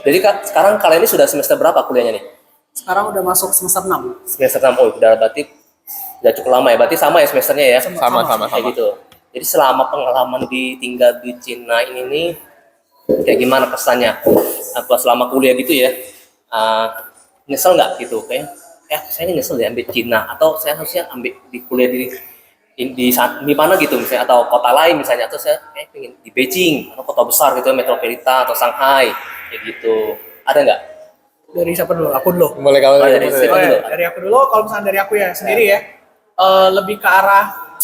Jadi sekarang kalian ini sudah semester berapa kuliahnya nih? Sekarang udah masuk semester 6. Semester 6. Oh, udah berarti udah cukup lama ya. Berarti sama ya semesternya ya? Sama. Kayak gitu. Jadi selama pengalaman tinggal di Cina ini nih, kayak gimana kesannya? Apa selama kuliah gitu ya? Nyesel nggak gitu? Kayak saya ini nyesel ya ambil Cina, atau saya harusnya ambil di kuliah di mana gitu misalnya, atau kota lain misalnya, atau saya kayak pengen di Beijing atau kota besar gitu, metropolitan atau Shanghai kayak gitu. Ada nggak? Dari siapa dulu? Aku dulu. Mulai kalau dari Stefan dulu. Dari aku dulu. Kalau misalnya dari aku ya sendiri ya, lebih ke arah,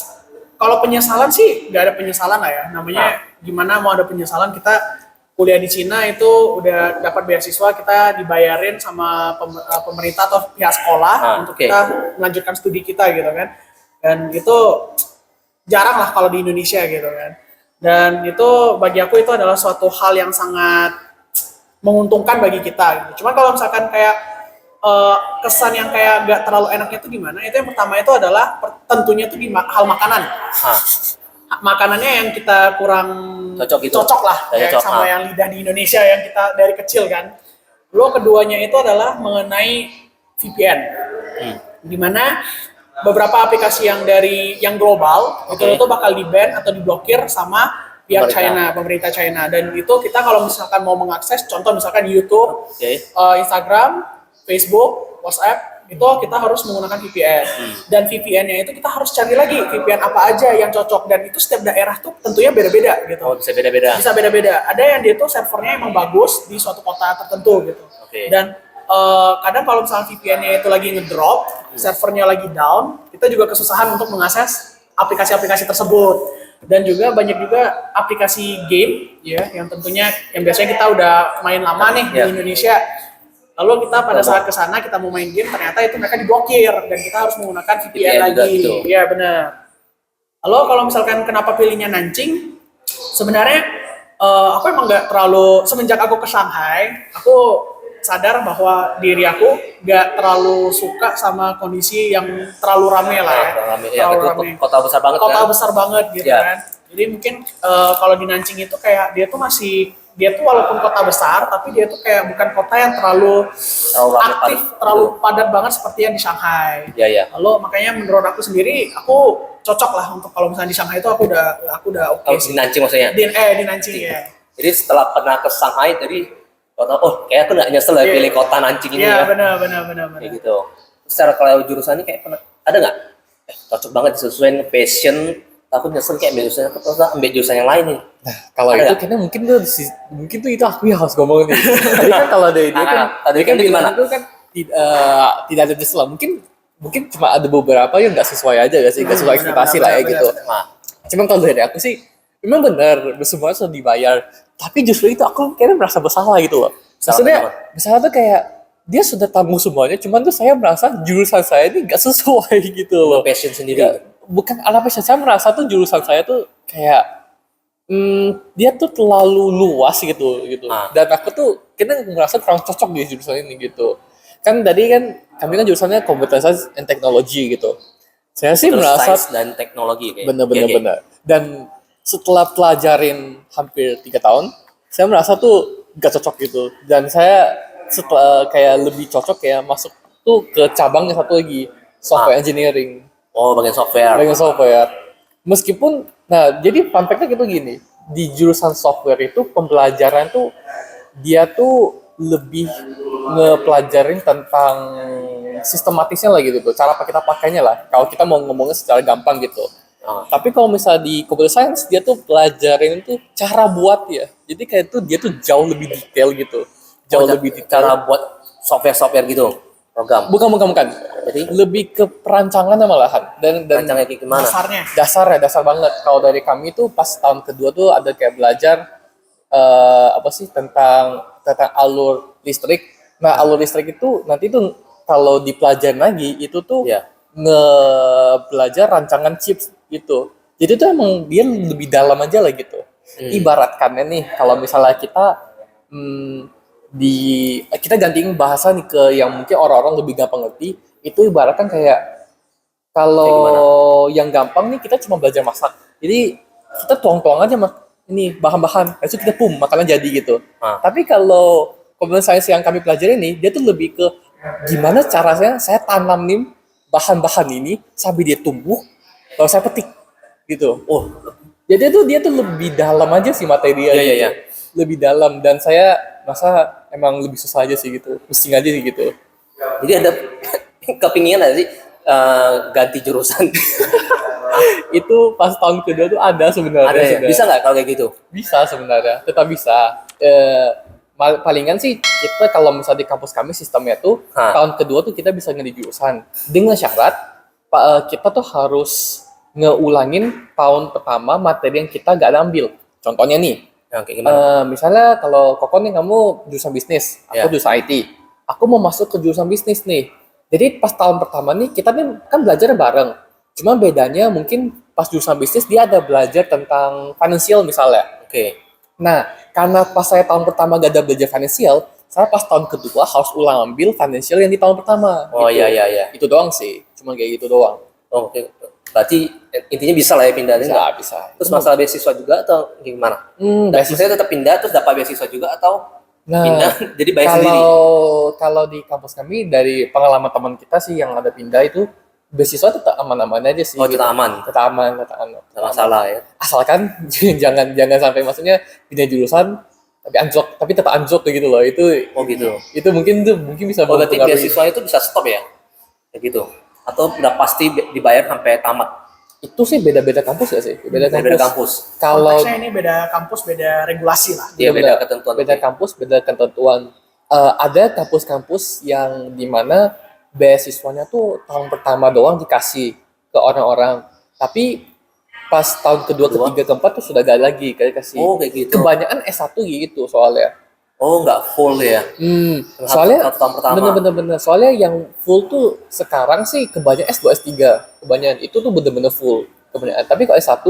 kalau penyesalan sih nggak ada penyesalan lah ya. Namanya gimana mau ada penyesalan, kita kuliah di Cina itu udah dapat beasiswa, kita dibayarin sama pemerintah atau pihak sekolah untuk kita melanjutkan studi kita gitu kan. Dan itu jarang lah kalau di Indonesia gitu kan. Dan itu bagi aku itu adalah suatu hal yang sangat menguntungkan bagi kita gitu. Cuman kalau misalkan kayak kesan yang kayak gak terlalu enaknya itu gimana? Itu yang pertama itu adalah tentunya itu di hal makanan. Makanannya yang kita kurang cocok lah ya, sama yang lidah di Indonesia yang kita dari kecil kan. Lalu keduanya itu adalah mengenai VPN. Dimana beberapa aplikasi yang global itu bakal di-ban atau diblokir sama pihak pemerintah China. Dan itu kita kalau misalkan mau mengakses, contoh misalkan YouTube, Instagram, Facebook, WhatsApp, itu kita harus menggunakan VPN. Dan VPN-nya itu kita harus cari lagi VPN apa aja yang cocok, dan itu setiap daerah tuh tentunya beda-beda gitu. Oh, bisa beda-beda. Bisa beda-beda. Ada yang dia tuh servernya emang bagus di suatu kota tertentu gitu. Dan kadang kalau misalnya VPN-nya itu lagi ngedrop, servernya lagi down, kita juga kesusahan untuk mengakses aplikasi-aplikasi tersebut. Dan juga banyak juga aplikasi game ya, yang tentunya yang biasanya kita udah main lama nih di Indonesia. Lalu kita pada saat kesana kita mau main game, ternyata itu mereka diblokir dan kita harus menggunakan VPN lagi. Iya benar. Lalu kalau misalkan kenapa pilihnya Nanjing? Sebenarnya aku emang nggak terlalu, semenjak aku ke Shanghai, aku sadar bahwa diri aku nggak terlalu suka sama kondisi yang terlalu ramai lah ya. Terlalu ramai. Kota besar banget. Kota besar banget gitu kan. Jadi mungkin kalau di Nanjing itu kayak dia tuh walaupun kota besar, tapi dia tuh kayak bukan kota yang terlalu aktif, terlalu padat banget seperti yang di Shanghai. Lalu makanya menurut aku sendiri, aku cocok lah untuk kalau misalnya di Shanghai itu aku udah oke. Di Nanjing maksudnya? Di Nanjing ya. Jadi setelah pernah ke Shanghai, jadi kayak aku nggak nyesel ya pilih kota Nanjing ini ya. Iya benar. Kayak gitu. Secara kalau jurusannya kayak ada nggak? Cocok banget sesuai passion. Aku nyesel kayak ambil jurusan yang lain nih. Nah, kalau itu kayaknya mungkin tuh itu aku yang harus ngomongin nih. Tadi kan kalau dari dia kan tadi kan gimana? Itu kan tidak ada nyesel lah. Mungkin cuma ada beberapa yang nggak sesuai aja gak sih, nggak sesuai ekspektasi lah ya gitu. Nah, cuman kalau dari aku sih memang benar semuanya sudah dibayar. Tapi justru itu aku kayaknya merasa bersalah gitu loh. Maksudnya bersalah tuh kayak dia sudah tanggung semuanya, cuman tuh saya merasa jurusan saya ini nggak sesuai gitu loh. Passion sendiri. Bukan ala passion, saya merasa tuh jurusan saya tuh kayak dia tuh terlalu luas gitu. Dan aku tuh kayaknya merasa kurang cocok di jurusan ini gitu. Kan tadi kan kami kan jurusannya Computer Science and Technology gitu. Saya sih merasa Science dan teknologi kayak. Bener. Dan setelah pelajarin hampir 3 tahun, saya merasa tuh gak cocok gitu. Dan saya setelah kayak lebih cocok kayak masuk tuh ke cabang yang satu lagi, software engineering. Oh, bagian software. Meskipun, jadi fun fact-nya gitu gini, di jurusan software itu pembelajaran tuh dia tuh lebih ngepelajarin tentang sistematisnya lah gitu, cara kita pakainya lah. Kalau kita mau ngomongnya secara gampang gitu. Tapi kalau misalnya di computer science dia tuh pelajarin itu cara buat ya. Jadi kayak tuh dia tuh jauh lebih detail gitu. Lebih detail. Cara buat software gitu. Program. Bukan. Jadi lebih ke perancangan malahan. Dan perancangan kayak gimana? Dasar banget. Kalau dari kami tuh pas tahun kedua tuh ada kayak belajar tentang alur listrik. Nah, alur listrik itu nanti tuh kalau dipelajarin lagi itu tuh ngebelajar rancangan chip gitu. Jadi tuh emang dia lebih dalam aja lah gitu. Ibaratkannya nih kalau misalnya kita kita gantiin bahasa nih ke yang mungkin orang-orang lebih gampang ngerti, itu ibaratkan kayak kalau yang gampang nih kita cuma belajar masak. Jadi kita tuang-tuang aja ini bahan-bahan, itu kita makanan jadi gitu. Tapi kalau computer science yang kami pelajari ini, dia tuh lebih ke gimana caranya saya tanam nih bahan-bahan ini sampai dia tumbuh, lalu saya petik gitu. Oh, Jadi dia tuh lebih dalam aja sih materinya. Iya, iya, gitu. iya. Lebih dalam, dan saya masa emang lebih susah aja sih gitu. Pusing aja sih gitu. jadi ada kepinginan nggak sih ganti jurusan? Itu pas tahun kedua tuh ada sebenarnya. Ada ya? sebenarnya. Bisa nggak kalau kayak gitu? Bisa sebenarnya, tetap bisa. Palingan sih kita kalau misalnya di kampus kami sistemnya tuh tahun kedua tuh kita bisa ganti jurusan dengan syarat kita tuh harus ngeulangin tahun pertama materi yang kita gak ada ambil. Contohnya nih, Kayak gimana? misalnya kalau Kokon nih kamu jurusan bisnis, aku Ya. jurusan IT. Aku mau masuk ke jurusan bisnis nih. Jadi pas tahun pertama nih kita nih kan belajar bareng. Cuma bedanya mungkin pas jurusan bisnis dia ada belajar tentang financial misalnya. Oke. Nah, karena pas saya tahun pertama gak ada belajar financial, saya pas tahun kedua harus ulang ambil financial yang di tahun pertama. Oh gitu. iya iya iya. Itu doang sih, cuma kayak gitu doang. Oh, oke. Berarti intinya bisa lah ya pindah Bisa, nggak? bisa. Terus masalah beasiswa juga atau gimana? Beasiswa. Maksudnya tetap pindah terus dapat beasiswa juga atau Nah, pindah jadi bayar sendiri? kalau di kampus kami dari pengalaman teman kita sih yang ada pindah itu beasiswa tetap aman-aman aja sih. Oh, tetap gitu. aman. Tetap aman, tetap aman. Nggak masalah ya. Asalkan jangan sampai maksudnya pindah jurusan tapi anjlok, tapi tetap anjlok gitu loh. Oh gitu. Itu mungkin bisa Oh berarti mempengaruhi. beasiswa itu bisa stop ya? Kayak gitu. Atau udah pasti dibayar sampai tamat? Itu sih beda-beda kampus ya sih, beda Dari kampus. kampus. Kalau Konteksnya ini beda kampus, beda regulasi lah. Iya beda benar, ketentuan. beda kampus, beda ketentuan. Ada kampus-kampus yang dimana beasiswanya tuh tahun pertama doang dikasih ke orang-orang, tapi pas tahun kedua, ketiga, keempat tuh sudah gak lagi kayak kasih. Oh kayak gitu. Kebanyakan S1 gitu soalnya. Oh nggak full ya? Soalnya Satu tahun pertama. bener-bener soalnya yang full tuh sekarang sih kebanyakan S2 S3 kebanyakan itu tuh bener-bener full kebanyakan. Tapi kalau S1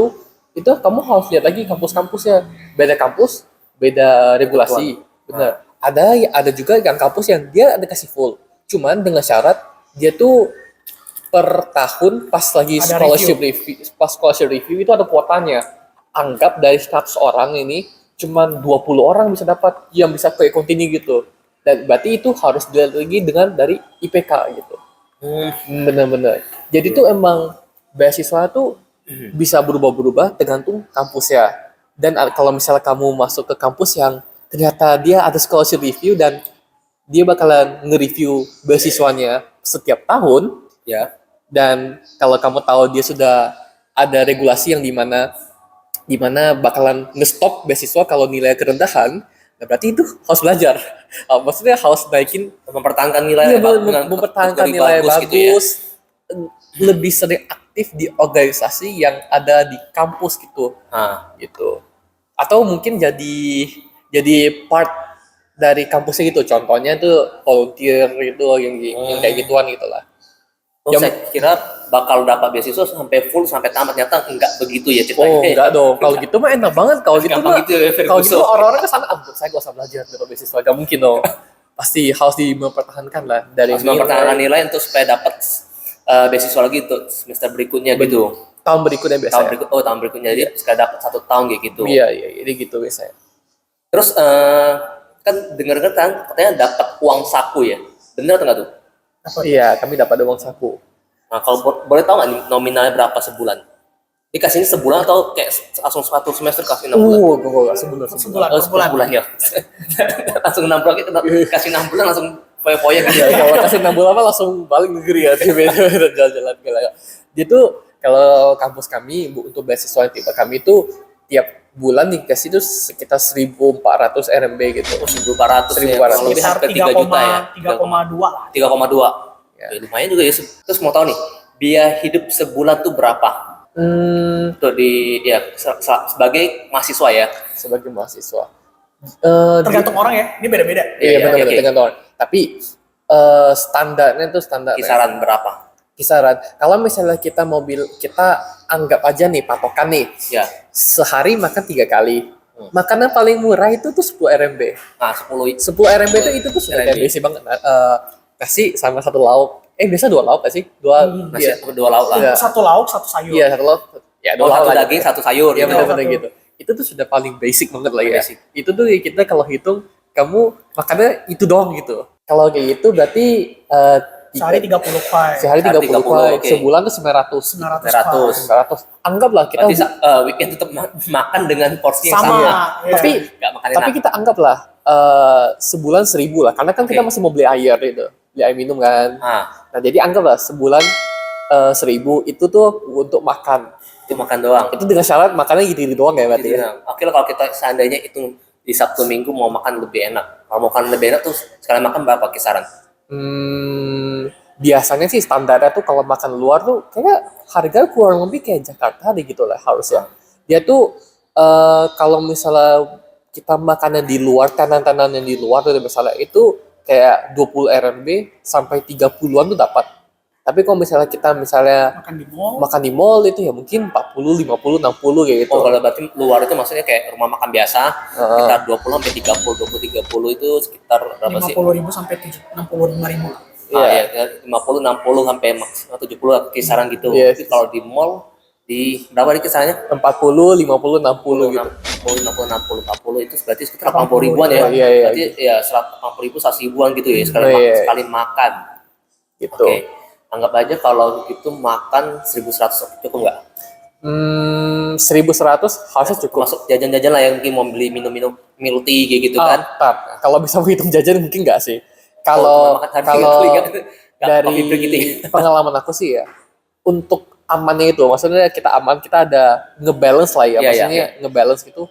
itu kamu harus lihat lagi kampus-kampusnya, beda kampus beda regulasi. Bener. Ada juga yang kampus yang dia ada kasih full, cuman dengan syarat dia tuh per tahun pas lagi Ada scholarship review, pas scholarship review itu ada kuotanya. Anggap dari 100 orang ini cuman 20 orang bisa dapat yang bisa kayak continue gitu. Dan berarti itu harus dilihat lagi dengan dari IPK gitu. Bener-bener. Jadi tuh emang beasiswa tuh bisa berubah-berubah tergantung kampusnya. Dan kalau misalnya kamu masuk ke kampus yang ternyata dia ada scholarship review dan dia bakalan nge-review beasiswanya setiap tahun, Ya. dan kalau kamu tahu dia sudah ada regulasi yang dimana bakalan nge-stop beasiswa kalau nilai kerendahan, nah berarti itu harus belajar. Maksudnya harus naikin, Mempertahankan nilai. dengan mempertahankan kategori nilai bagus gitu ya. bagus, lebih sering aktif di organisasi yang ada di kampus gitu, Nah, gitu. Atau mungkin jadi part dari kampusnya gitu. Contohnya tuh volunteer itu yang kayak gituan gitulah. oh, saya kira bakal dapat beasiswa sampai full sampai tamat, ternyata enggak begitu ya ceritanya. Oh, enggak dong. Kalau gitu mah enak banget. Kalau gitu Gampang mah, gitu ya, kalau gitu Ferguson. orang-orang ke sana, saya gak usah belajar untuk beasiswa. Gak mungkin dong. Pasti harus mempertahankan lah dari Harus mempertahankan nilai untuk supaya dapat beasiswa lagi untuk semester berikutnya gitu. tahun berikutnya biasanya. Tahun berikutnya jadi sekali dapat 1 tahun kayak gitu. Iya, ini gitu biasanya. Terus kan dengar-dengar katanya dapat uang saku ya. Bener atau enggak tuh? Iya, kami dapat uang saku. Nah, kalau boleh tahu nggak nih nominalnya berapa sebulan? Dikasihnya sebulan atau kayak langsung 1 semester kasih 6 bulan? Gue sebulan. Sebulan. Oh, sebulan ya. Langsung 6 bulan kita kasih 6 bulan langsung foya-foya gitu. Ya, kalau kasih 6 bulan apa langsung balik negeri ya, beda jalan-jalan gila. Dia tuh kalau kampus kami untuk beasiswa tipe kami itu tiap bulan dikasih itu sekitar 1.400 RMB gitu. Oh, 1.400 ya. 1.400. Kurang lebih Sebesar hampir 3 juta ya. 3,2 lah. 3,2. Ya. Ya, lumayan juga ya. Terus mau tahu nih, biaya hidup sebulan tuh berapa? Tuh di ya sebagai mahasiswa ya. Sebagai mahasiswa. Tergantung orang ya, ini beda-beda. Iya, benar-benar oke. tergantung orang. Tapi standarnya itu standar Kisaran berapa? kisaran. Kalau misalnya kita kita anggap aja nih patokan nih, Ya. sehari makan 3 kali. Makanan paling murah itu tuh 10 RMB. Nah, 10 10 RMB itu tuh sudah kayak RMB. basic banget. Kasih sama 1 lauk. Biasa 2 lauk gak sih? nasi Iya. 2 lauk lah. Iya. Satu lauk, satu sayur. Iya, 1 lauk. Ya, 2 Oh, lauk satu lah. daging, 1 sayur Iya, gitu. benar-benar gitu. Itu tuh sudah paling basic banget lah ya. Basic. Itu tuh kita kalau hitung kamu makannya itu doang gitu. Kalau kayak gitu berarti Sehari 30 file. sehari 30 30, kuai, oke. sebulan tuh 900. 900 900. 900. Anggaplah kita Berarti weekend tetap makan dengan porsi yang sama. sama. Ya. tapi Nggak makan tapi enak. kita anggaplah sebulan 1.000 lah, karena kan kita Oke. masih mau beli air itu, beli air minum kan. Ah, Nah jadi anggaplah sebulan 1.000 itu tuh untuk makan. itu makan doang. Itu dengan syarat makannya gitu doang ya berarti Gitu, ya. nah. Oke lah kalau kita seandainya itu di Sabtu Minggu mau makan lebih enak. Kalau mau makan lebih enak tuh sekali makan berapa kisaran? Biasanya sih standarnya tuh kalau makan luar tuh kayaknya harga kurang lebih kayak Jakarta deh gitu lah harusnya. Dia tuh kalau misalnya kita makannya di luar, tenan-tenan yang di luar tuh misalnya itu kayak 20 RMB sampai 30-an tuh dapat. Tapi kalau misalnya kita Makan di mall. makan di mall itu ya mungkin 40, 50, 60 kayak gitu. Oh kalau berarti luar itu maksudnya kayak rumah makan biasa, Heeh. sekitar 20 sampai 30, 20 30 itu sekitar berapa sih? 50.000 sampai 65.000. Ah, Iya. ya, 50, 60 sampai maksimal 70 kisaran gitu. Yes. Tapi kalau di mall di berapa di kisarannya? 40, 50, 60 gitu. 60, 50, 60, 40 itu berarti sekitar 80 ribuan ya. Iya, iya. Berarti ya 180 ribu, 100 ribuan gitu ya sekali, Iya. sekali makan. Gitu. Oke. Anggap aja kalau gitu makan 1.100 cukup nggak? 1.100 harusnya cukup. Masuk jajan-jajan lah yang mungkin mau beli minum-minum milk tea kayak gitu Ah, kan. tar. Kalau bisa menghitung jajan mungkin nggak sih. Oh, Kalau makan hari kalau kali nggak dari coffee break gitu ya. pengalaman aku sih ya, untuk amannya itu, maksudnya kita aman, kita ada ngebalance lah ya, Iya, maksudnya ngebalance gitu.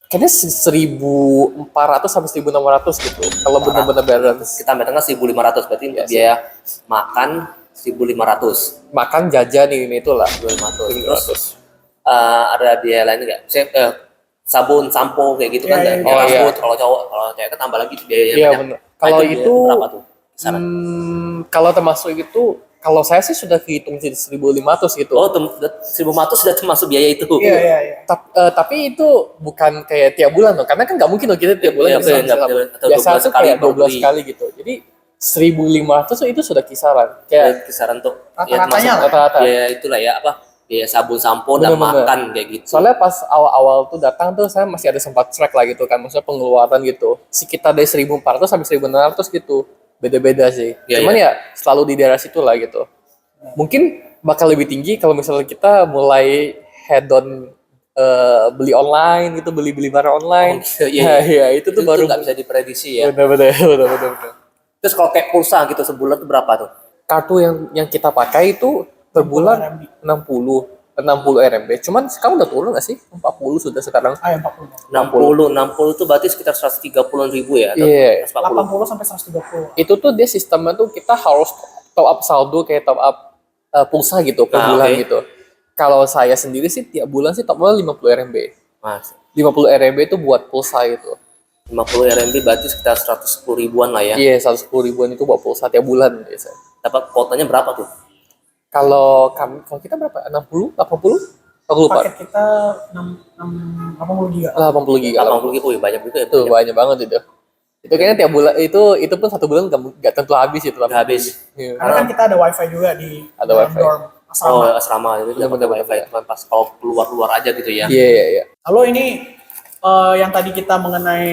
Kayaknya 1.400 sampai 1.600 gitu. Kalau benar-benar balance, Kita ambil tengah 1.500 berarti untuk Yes. biaya makan 1.500. makan jajan ini itulah 1.500. Terus 1.500. ada biaya lain nggak? Saya sabun, sampo kayak gitu kan. Iya, Dan iya, iya. rambut kalau cowok, kalau cewek kan tambah lagi biayanya Iya banyak. benar. Nah, Kalau biaya itu berapa tuh? Kisaran? kalau termasuk itu, kalau saya sih sudah kehitung jadi 1.500 gitu. Oh, 1.500 sudah termasuk biaya itu. Iya, iya, iya. Tapi itu bukan kayak tiap bulan loh, karena kan nggak mungkin loh kita tiap bulan Iya, bisa betul, nggak bisa- betul. Atau biasa 12 tuh kali kayak baru 12 beli. kali gitu. Jadi 1.500 tuh itu sudah kisaran. Kayak Kisaran tuh Rata-ratanya lah. rata-rata. biaya itulah ya apa? Biaya sabun, sampo dan Bener-bener. makan kayak gitu. Soalnya pas awal-awal tuh datang tuh saya masih ada sempat track lah gitu kan, maksudnya pengeluaran gitu. Sekitar dari 1.400 sampai 1.600 gitu. Beda-beda sih. Iya, Cuman ya selalu di daerah situ lah gitu. Mungkin bakal lebih tinggi kalau misalnya kita mulai head on beli online gitu, beli barang online. Oh, iya, Nah, iya. iya, itu tuh baru nggak bisa diprediksi ya. benar-benar benar-benar. Terus kalau kayak pulsa gitu sebulan tuh berapa tuh? Kartu yang kita pakai itu per bulan 60 RMB. Cuman sekarang udah turun nggak sih? 40 sudah sekarang. Ah, 40. 60 tuh berarti sekitar 130-an ribu ya? Atau Iya. 140? 80 sampai 130. Itu tuh dia sistemnya tuh kita harus top up saldo kayak top up pulsa gitu per Ah, bulan oke. gitu. Kalau saya sendiri sih tiap bulan sih top up 50 RMB. Mas, 50 RMB itu buat pulsa gitu. 50 RMB berarti sekitar 110 ribuan lah ya. Iya, 110 ribuan itu buat pulsa tiap bulan biasa. Dapat kuotanya berapa tuh? Kalau kita berapa? 60, 80? Aku lupa. Paket kita 80 giga. 80 giga. 80 ribu, ya banyak juga ya. Itu banyak banget itu. Itu kayaknya tiap bulan itu pun satu bulan nggak tentu habis itu. Nggak habis. Iya. Karena kan kita ada wifi juga di Ada dalam wifi. dorm asrama. Oh, asrama itu dapat Bener-bener. wifi cuma pas kalau keluar-keluar aja gitu ya. Iya, iya, iya. Lalu ini yang tadi kita mengenai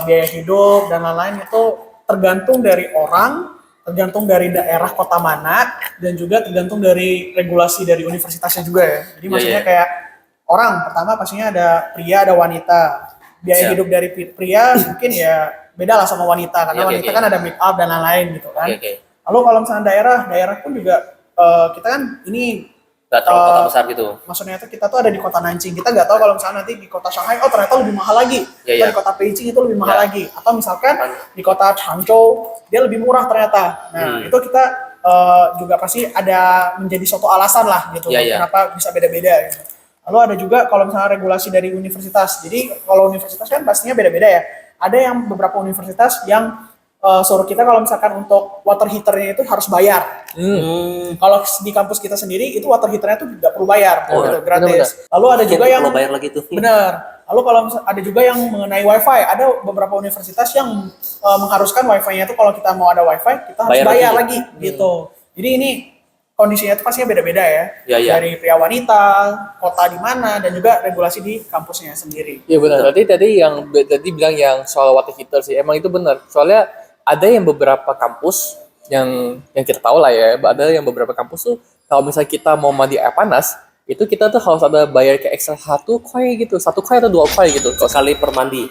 biaya hidup dan lain-lain itu tergantung dari orang, tergantung dari daerah kota mana, dan juga tergantung dari regulasi dari universitasnya juga ya. Jadi Iya, maksudnya iya. kayak orang pertama pastinya ada pria, ada wanita. Biaya Siap. hidup dari pria mungkin ya beda lah sama wanita karena Iya, oke, wanita oke. kan ada make up dan lain-lain gitu kan. Oke, oke. Lalu kalau misalnya daerah pun juga kita kan ini Nggak terlalu kota besar gitu. maksudnya itu kita tuh ada di kota Nanjing, kita nggak tahu kalau misalnya nanti di kota Shanghai oh ternyata lebih mahal lagi, Iya, atau iya. di kota Beijing itu lebih mahal Iya. lagi, atau misalkan di kota Changzhou dia lebih murah ternyata. Nah itu kita juga pasti ada menjadi suatu alasan lah gitu Iya, iya. kenapa bisa beda-beda gitu. Lalu ada juga kalau misalnya regulasi dari universitas, jadi kalau universitas kan pastinya beda-beda ya, ada yang beberapa universitas yang suruh kita kalau misalkan untuk water heaternya itu harus bayar. Kalau di kampus kita sendiri itu water heaternya tuh nggak perlu bayar, Oh, gitu, benar-benar. gratis. Lalu ada juga yang Kalau bayar lagi tuh. benar. Lalu kalau ada juga yang mengenai wifi, ada beberapa universitas yang mengharuskan wifi-nya itu kalau kita mau ada wifi kita harus Bayar bayar lagi. lagi, gitu. Jadi ini kondisinya itu pastinya beda-beda ya. Iya, iya. Dari pria wanita, kota di mana, dan juga regulasi di kampusnya sendiri. Iya benar. Tadi bilang yang soal water heater sih, emang itu benar. Soalnya ada yang beberapa kampus yang kita tahu lah ya, ada yang beberapa kampus tuh kalau misalnya kita mau mandi air panas, itu kita tuh harus ada bayar kayak ekstra 1 koi gitu, 1 koi atau 2 koi gitu. Sekali per mandi.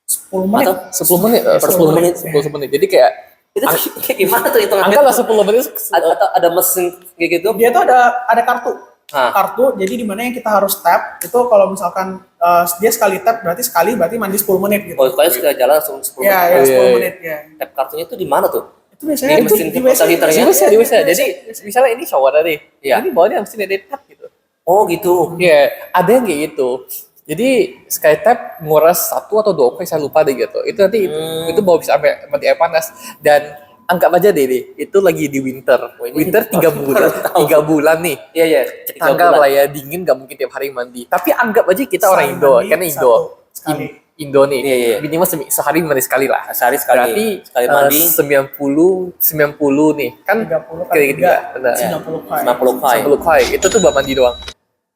10 menit. Atau 10 menit, per 10 10 menit. menit, 10 menit. Jadi kayak Itu kayak gimana tuh hitungannya? anggaplah 10 menit. Atau ada mesin kayak gitu? Dia tuh ada kartu. Ah. Kartu, jadi di mana yang kita harus tap, itu kalau misalkan dia sekali tap, berarti mandi 10 menit gitu. Oh, kalian sekali jalan langsung 10 Ya, menit. ya, Oh, 10 iya, iya. menit ya. Tap kartunya itu di mana tuh? Itu biasanya Di mesin water heater-nya? Di WC. Jadi misalnya ini shower tadi, Iya. ini bawahnya mesin edit tap gitu. Oh, gitu. Iya, ada yang kayak gitu. Jadi sekali tap nguras 1 atau 2 kali, saya lupa deh gitu. Itu nanti itu bawa bisa sampai mati air panas. Dan anggap aja deh, itu lagi di winter. ini Winter 3 bulan, baru tahu. 3 bulan nih. Iya, iya. Kita anggap lah ya, dingin nggak mungkin tiap hari mandi. Tapi anggap aja kita orang Sehari Indo, mandi karena Indo. sekali. Indo nih, Iya, iya. minimal sehari mandi sekali lah. Sehari sekali. Berarti Sekali mandi. 90 nih, kan 30 kali kali ketiga, 3, benar. 90 kali. 90 kali. 10 kali, itu tuh buat mandi doang.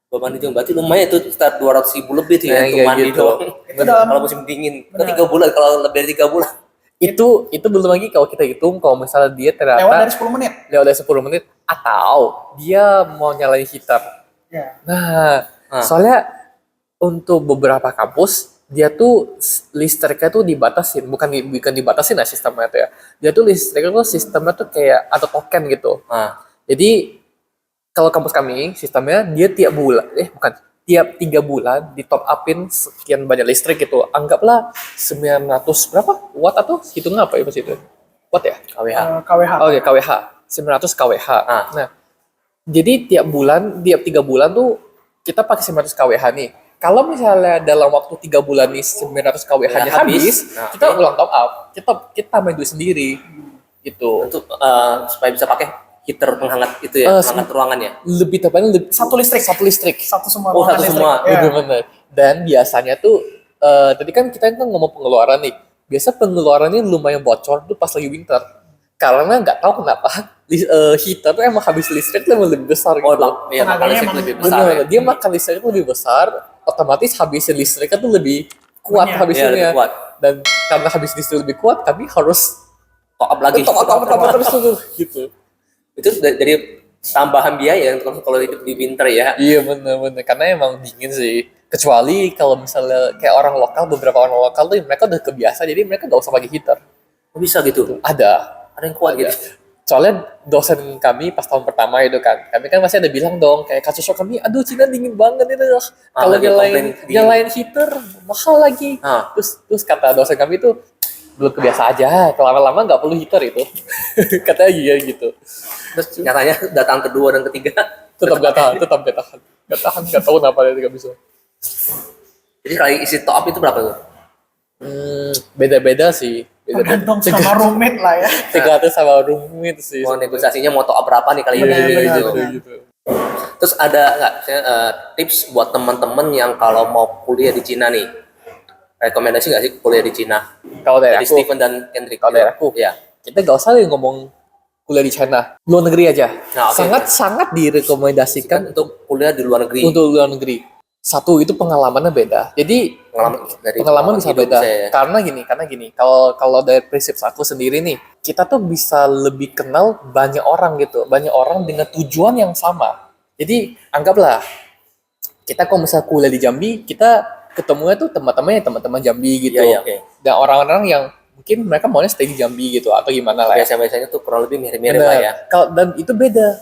Buat mandi doang. Berarti lumayan itu sekitar 200.000 lebih tuh ya Nah, untuk iya mandi gitu. doang. Itu dalam- Kalau musim dingin. Itu Benar. 3 bulan. Kalau lebih dari 3 bulan. Itu belum lagi kalau kita hitung kalau misalnya dia Lewat ternyata dari 10 menit. lewat dari 10 menit atau dia mau nyalain heater. Ya. Nah, Ah. soalnya untuk beberapa kampus dia tuh listriknya tuh dibatasin, bukan dibatasin lah sistemnya tuh ya. Dia tuh listriknya tuh sistemnya tuh kayak ada token gitu. Nah, Jadi kalau kampus kami sistemnya dia tiap 3 bulan di top upin sekian banyak listrik gitu. Anggaplah 900 berapa watt atau hitung apa ya pas itu? Watt ya? KWH. KWH. Oh ya KWH, 900 KWH. Ah. Nah, jadi tiap 3 bulan tuh kita pakai 900 KWH nih. Kalau misalnya dalam waktu 3 bulan nih 900 KWH-nya Ya, habis. habis, Nah, kita oke. ulang top up. Kita main duit sendiri. Gitu. Untuk supaya bisa pakai heater penghangat itu ya, penghangat ruangannya. Lebih tepatnya Satu listrik. Satu listrik. Satu semua Oh, ruangan satu listrik. semua. Ya. Bener-bener. Dan biasanya tuh tadi kan kita ngomong pengeluaran nih. Biasa pengeluarannya lumayan bocor tuh pas lagi winter. Karena nggak tahu kenapa heater tuh emang habis listrik tuh emang lebih besar gitu. Oh, iya, makan Tenaganya listrik emang lebih besar Bener, ya. dia makan listrik tuh lebih besar, otomatis habisin listriknya tuh lebih kuat Banyak. habisnya. Iya, lebih kuat. Dan karena habis listrik lebih kuat, kami harus Top up lagi. top up terus tuh gitu. Itu dari tambahan biaya kalau hidup di winter ya. Iya bener-bener, karena emang dingin sih. Kecuali kalau misalnya kayak orang lokal, beberapa orang lokal tuh mereka udah kebiasa, jadi mereka nggak usah pakai heater. Oh, bisa gitu. Ada Ada yang kuat gitu. soalnya dosen kami pas tahun pertama itu kan, kami kan masih ada bilang dong kayak kasus kami, aduh Cina dingin banget itu, kalau lagi komplain dingin. nyalain heater mahal lagi. Ah. Terus kata dosen kami tuh belum kebiasa aja, lama-lama nggak perlu heater itu. Katanya iya gitu. Terus nyatanya datang kedua dan ketiga. Tetap gak tahan, nggak tahu kenapa dia nggak bisa. Jadi kali isi top up itu berapa tuh? Beda-beda sih. Tergantung sama roommate lah ya. 300 sama roommate sih. Mau negosiasinya mau top up berapa nih kali ini? Benar, gitu. benar. Gitu. Terus ada nggak tips buat teman-teman yang kalau mau kuliah di Cina nih? Rekomendasi nggak sih kuliah di Cina? Kalau dari Dari aku, Steven dan Kendrick. Kalau dari aku, ya. kita gak usah ngomong kuliah di China, luar negeri aja. Nah, oke. Sangat direkomendasikan Untuk kuliah di luar negeri. untuk luar negeri. Satu itu pengalamannya beda. Jadi pengalaman bisa hidup beda. saya. Karena gini. Kalau dari prinsip aku sendiri nih, kita tuh bisa lebih kenal banyak orang gitu, banyak orang dengan tujuan yang sama. Jadi anggaplah kita kalau misalnya kuliah di Jambi, kita ketemunya tuh teman-teman Jambi gitu. Iya, oke. Dan orang-orang yang mungkin mereka maunya stay di Jambi gitu atau gimana lah ya. Biasanya tuh kurang lebih mirip-mirip Benar. lah ya. Dan itu beda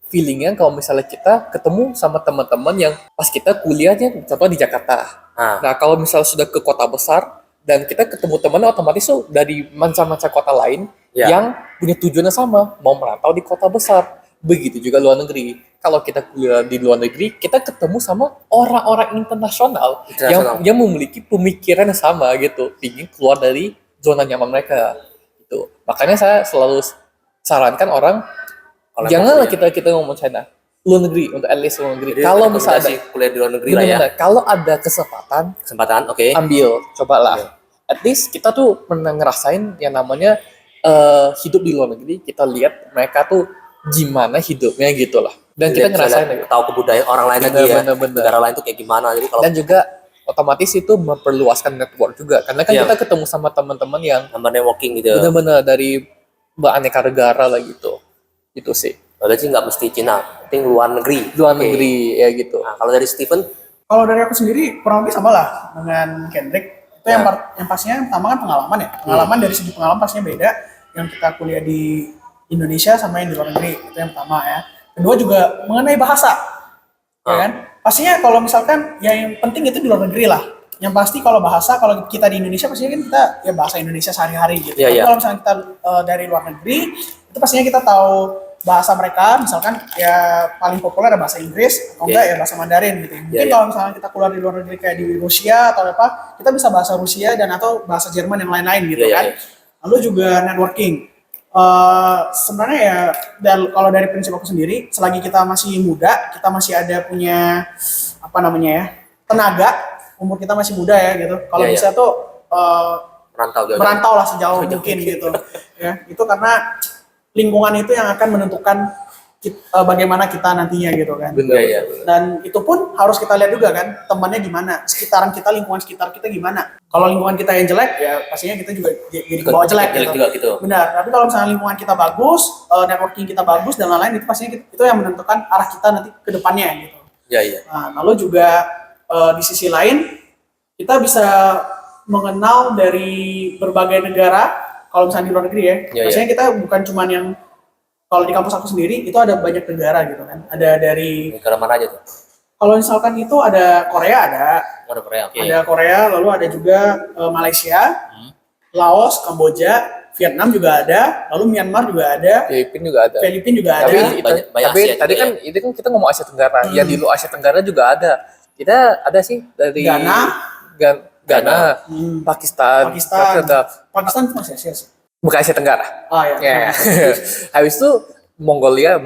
feelingnya kalau misalnya kita ketemu sama teman-teman yang pas kita kuliahnya contoh di Jakarta. Nah kalau misalnya sudah ke kota besar dan kita ketemu teman otomatis tuh dari macam-macam kota lain Ya. yang punya tujuannya sama, mau merantau di kota besar. Begitu juga luar negeri. Kalau kita kuliah di luar negeri, kita ketemu sama orang-orang internasional yang memiliki pemikiran yang sama gitu, ingin keluar dari zona nyaman mereka. Gitu. Makanya saya selalu sarankan orang Kalau janganlah mau kuliah. kita ngomong China, luar negeri untuk at least luar negeri. Jadi Kalau misalnya rekomendasi kuliah di luar negeri lah ya. benar-benar, kalau ada kesempatan Oke. ambil, cobalah. Iya. At least kita tuh pernah ngerasain yang namanya hidup di luar negeri. Kita lihat mereka tuh gimana hidupnya gitu lah. Dan kita Bisa ngerasain lihat, tahu kebudayaan orang lain lagi ya, Bener-bener. negara lain tuh kayak gimana. Jadi kalau dan juga otomatis itu memperluaskan network juga karena kan Iya. kita ketemu sama teman-teman yang nambah networking gitu. benar-benar dari beraneka negara lah gitu. Itu sih. Kalau sih nggak mesti Cina, penting luar negeri. Luar Oke. negeri ya gitu. Nah, kalau dari Steven, Kalau dari aku sendiri kurang lebih sama lah dengan Kendrick. Itu yang, Ya. yang pastinya yang pertama kan pengalaman ya. Pengalaman dari segi pengalaman pastinya beda. Yang kita kuliah di Indonesia sama yang di luar negeri. Itu yang pertama ya. Kedua juga mengenai bahasa. Ya kan? Pastinya kalau misalkan yang penting itu di luar negeri lah. Yang pasti kalau bahasa, kalau kita di Indonesia pastinya kan kita ya bahasa Indonesia sehari-hari gitu. Iya, Tapi iya. kalau misalnya kita dari luar negeri, itu pastinya kita tahu bahasa mereka, misalkan ya paling populer ada bahasa Inggris atau enggak ya bahasa Mandarin gitu. Mungkin Iya. kalau misalnya kita keluar di luar negeri kayak di Rusia atau apa, kita bisa bahasa Rusia dan atau bahasa Jerman yang lain-lain gitu Iya, kan. iya. Lalu juga networking. Sebenarnya ya dan kalau dari prinsip aku sendiri, selagi kita masih muda, kita masih ada punya apa namanya ya tenaga, umur kita masih muda ya gitu. Kalau Iya, bisa tuh merantau jauh. merantau lah sejauh mungkin gitu ya. Itu karena lingkungan itu yang akan menentukan bagaimana kita nantinya gitu kan. Bener. Iya, iya. Dan itu pun harus kita lihat juga kan temannya gimana, sekitaran kita, lingkungan sekitar kita gimana. Kalau lingkungan kita yang jelek ya pastinya kita juga jadi kebawa jelek gitu. juga gitu. Benar. Tapi kalau misalnya lingkungan kita bagus, networking kita bagus dan lain-lain, itu pastinya itu yang menentukan arah kita nanti ke depannya gitu. Iya, iya. Nah, lalu juga di sisi lain kita bisa mengenal dari berbagai negara. Kalau misalnya di luar negeri ya, Iya, biasanya kita bukan cuman yang kalau di kampus aku sendiri itu ada banyak negara gitu kan. Ada dari Negara mana aja tuh? kalau misalkan itu ada Korea Ada Korea, oke. ada Korea, lalu ada juga Malaysia, Laos, Kamboja, Vietnam juga ada, lalu Myanmar juga ada, Filipina juga ada. Filipina juga Tapi, ada. Banyak- banyak tapi Asia tadi juga kan itu kan kita ngomong Asia Tenggara. Yang di luar Asia Tenggara juga ada. Kita ada sih dari Ghana. Ghana, Hmm. Pakistan, Pakistan. ada Pakistan itu masih Asia sih. bukan Asia Tenggara. Ah ya. Ya. Habis itu Mongolia,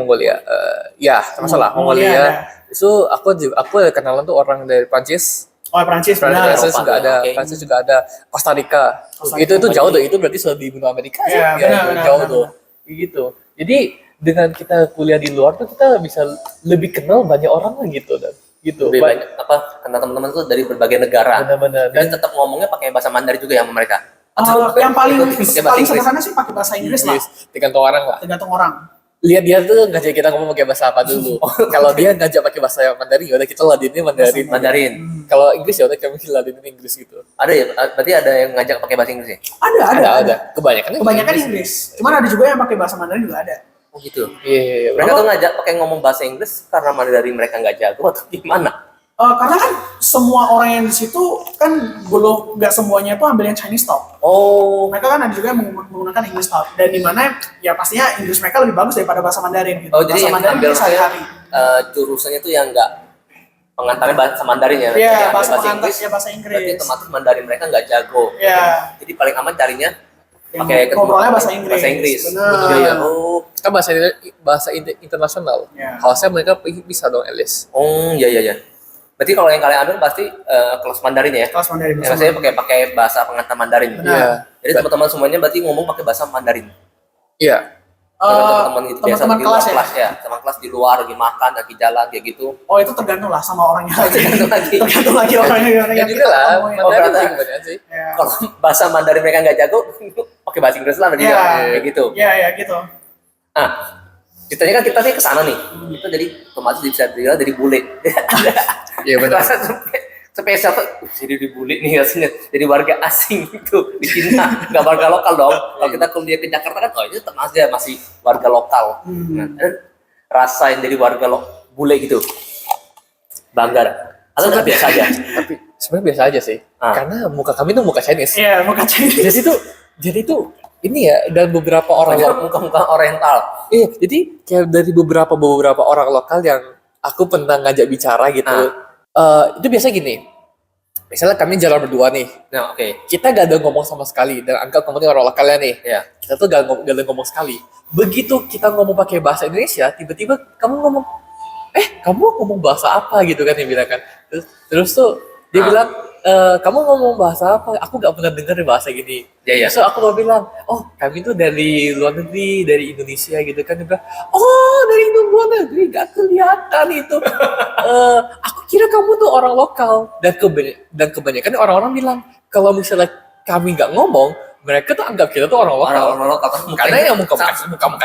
ya masalah Mongolia Mongolia. ada. Itu aku ada kenalan tuh orang dari Prancis. Oh Prancis benar. Prancis Eropa juga tuh, ada, oke. Prancis juga ada, Costa Rica. Costa Itu Rica. jauh tuh, itu berarti sudah di benua Amerika sih. Iya, Ya, benar, jauh benar, tuh. Gitu. Jadi dengan kita kuliah di luar tuh kita bisa lebih kenal banyak orang lah gitu dan gitu. Lebih banyak apa karena teman-teman tuh dari berbagai negara. Benar-benar. Dan Dan tetap ngomongnya pakai bahasa Mandarin juga ya sama mereka. Yang paling pakai bahasa paling Inggris. sederhana sih pakai bahasa Inggris lah, tergantung orang lah. tergantung orang. Lihat dia tuh ngajak kita ngomong pakai bahasa apa dulu. Kalau dia ngajak pakai bahasa Mandarin, ya udah kita ladenin Mandarin. Mandarin. Kalau Inggris ya udah kami ladenin Inggris gitu. Ada ya, berarti ada yang ngajak pakai bahasa Inggris ya? Ada. Kebanyakan Inggris. Cuman ada juga yang pakai bahasa Mandarin juga ada. Oh gitu. Iya. Mereka tuh ngajak pakai ngomong bahasa Inggris karena Mandarin mereka nggak jago atau gimana? Karena kan semua orang yang di situ kan belum nggak semuanya tuh ambil yang Chinese talk. Oh, Mereka kan ada juga yang menggunakan English talk dan di mana ya pastinya Inggris mereka lebih bagus daripada bahasa Mandarin gitu. oh jadi bahasa yang Mandarin ambil kita sehari-hari. jurusannya tuh yang nggak pengantarnya bahasa Mandarin ya? Jadi Iya, ambil bahasa pengantar ya bahasa berarti Inggris. otomatis Mandarin mereka nggak jago. Ya, Jadi paling aman carinya yang pakai ngobrolnya bahasa Inggris. Bahasa Inggris. Benar. Iya, iya. Oh, Kan bahasa internasional. Ya. Harusnya mereka bisa dong at least. oh, iya iya iya. Berarti kalau yang kalian ambil pasti kelas Mandarin ya? Kelas Mandarin. Ya, maksudnya pakai bahasa pengantar Mandarin. Benar. Iya. Jadi teman-teman semuanya berarti ngomong pakai bahasa Mandarin. Iya. Teman-teman gitu biasa teman-teman di luar kelas ya? kelas ya, teman kelas di luar lagi makan, lagi jalan kayak gitu. Oh itu tergantung lah sama orangnya lagi. Tergantung lagi. Tergantung lagi orangnya gimana Ya yang juga kita lah. ngomongin. Oh, Mandarin berarti- sih kebanyakan sih. Ya. Kalau bahasa Mandarin mereka nggak jago, pakai bahasa Inggris lah dia kayak gitu. Ya gitu. Nah, ceritanya kan kita sih ke sana nih. Kita jadi otomatis bisa bilang dari bule. Iya benar. Rasa spesial tuh jadi dibully nih rasanya jadi warga asing itu di Cina, nggak warga lokal dong. Kalau kita kuliah ke Jakarta kan, oh ini tenang aja masih warga lokal. Nah, dan rasa yang jadi warga bule gitu bangga atau nggak biasa aja? Tapi sebenarnya biasa aja sih. Ah. Karena muka kami tuh muka Chinese. Iya muka Chinese. Jadi tuh ini ya dan beberapa orang Muka-muka oriental. iya, jadi kayak dari beberapa orang lokal yang aku pernah ngajak bicara gitu. Itu biasa gini. Misalnya kami jalan berdua nih, Nah, oke. kita gak ada ngomong sama sekali dan anggap kamu ini orang lokalnya nih. Ya. Kita tuh gak ada ngomong sekali. Begitu kita ngomong pakai bahasa Indonesia, tiba-tiba kamu ngomong, kamu ngomong bahasa apa gitu kan yang bilang kan. Terus tuh Dia Ah. bilang, kamu ngomong bahasa apa? Aku gak pernah dengar bahasa gini. Iya, iya. So aku mau bilang, oh kami tuh dari luar negeri, dari Indonesia gitu kan. Dia bilang, oh dari luar negeri, gak kelihatan itu. Aku kira kamu tuh orang lokal. Dan kebanyakan orang-orang bilang, kalau misalnya kami gak ngomong, mereka tuh anggap kita tuh orang lokal. Orang lokal Karena yang muka-muka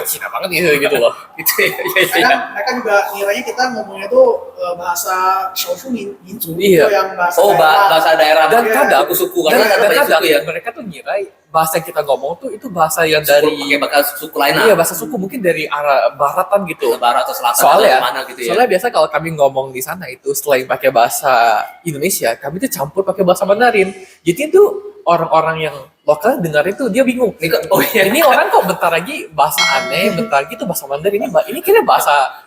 Cina banget gitu loh. gitu ya. Iya, iya. Kadang mereka juga ngiranya kita ngomongnya tuh bahasa Shaoshu Minzu Iya. itu yang bahasa Oh, daerah. bahasa daerah. Dan kadang suku dan karena ada banyak kadang suku ya. mereka tuh ngira bahasa yang kita ngomong tuh itu bahasa yang Suku, dari pakai bakal suku lain iya bahasa suku mungkin dari arah baratan gitu. barat atau selatan Soalnya, atau mana gitu ya. soalnya biasa kalau kami ngomong di sana itu selain pakai bahasa Indonesia, kami tuh campur pakai bahasa Mandarin. Jadi itu orang-orang yang lokal dengar itu dia bingung. Ini kok, oh iya. Ini orang kok bentar lagi bahasa aneh, bentar lagi tuh bahasa Mandarin ini kira bahasa